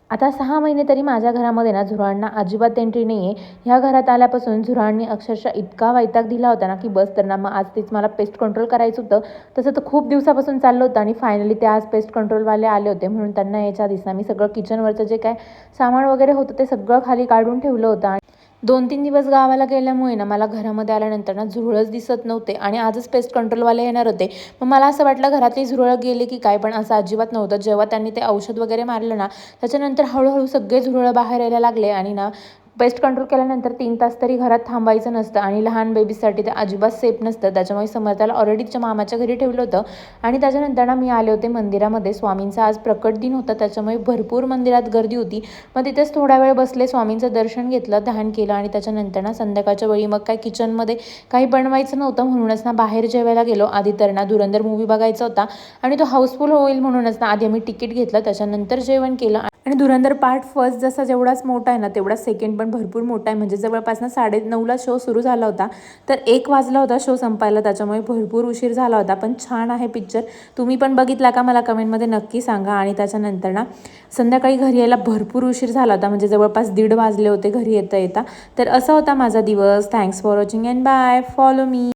आता 6 महिने तरी माझ्या घरामध्ये ना झुरळांना अजिबात एंट्री नाही आहे. ह्या घरात आल्यापासून झुरळांनी अक्षरशः इतका वैताग दिला होता ना, की बस. तर ना मग आज तेच मला पेस्ट कंट्रोल करायचं होतं. तसं तर खूप दिवसापासून चाललं होतं आणि फायनली ते आज पेस्ट कंट्रोलवाले आले होते. म्हणून त्यांना यायच्या आधीच ना मी सगळं किचनवरचं जे काय सामान वगैरे होतं ते सगळं खाली काढून ठेवलं होतं. 2-3 दिवस गावाला गेल्यामुळे ना मला घरामध्ये आल्यानंतर ना झुरळच दिसत नव्हते आणि आजच पेस्ट कंट्रोलवाले येणार होते. मग मला असं वाटलं घरातली झुरळं गेली की काय, पण असं अजिबात नव्हतं. जेव्हा त्यांनी ते औषध वगैरे मारलं ना, त्याच्यानंतर हळूहळू सगळे झुरळं बाहेर यायला लागले आणि ना पेस्ट कंट्रोल केल्यानंतर 3 तास तरी घरात थांबायचं नसतं आणि लहान बेबीसाठी ते अजिबात सेफ नसतं. त्याच्यामुळे समर्थाला ऑलरेडी तिच्या मामाच्या घरी ठेवलं होतं आणि त्याच्यानंतर ना मी आले होते मंदिरामध्ये. स्वामींचा आज प्रकट दिन होता, त्याच्यामुळे भरपूर मंदिरात गर्दी होती. मग तिथेच थोडा वेळ बसले, स्वामींचं दर्शन घेतलं, ध्यान केलं आणि त्याच्यानंतर ना संध्याकाळच्या वेळी मग काय किचनमध्ये काही बनवायचं नव्हतं म्हणूनच ना बाहेर जेवायला गेलो. आधी तर ना धुरंधर मूव्ही बघायचा होता आणि तो हाऊसफुल होईल म्हणूनच ना आधी आम्ही तिकीट घेतलं, त्याच्यानंतर जेवण केलं. आणि धुरंधर पार्ट फर्स्ट जसा जेवढाच मोठा आहे ना, तेवढाच सेकंड पण भरपूर मोठा आहे. म्हणजे जवळपास ना 9:30ला शो सुरू झाला होता, तर 1 वाजला होता शो संपायला. त्याच्यामुळे भरपूर उशीर झाला होता, पण छान आहे पिक्चर. तुम्ही पण बघितला का मला कमेंटमध्ये नक्की सांगा. आणि त्याच्यानंतर ना संध्याकाळी घरी यायला भरपूर उशीर झाला होता, म्हणजे जवळपास 1:30 वाजले होते घरी येता येता. तर असा होता माझा दिवस. Thanks for watching and bye. Follow me.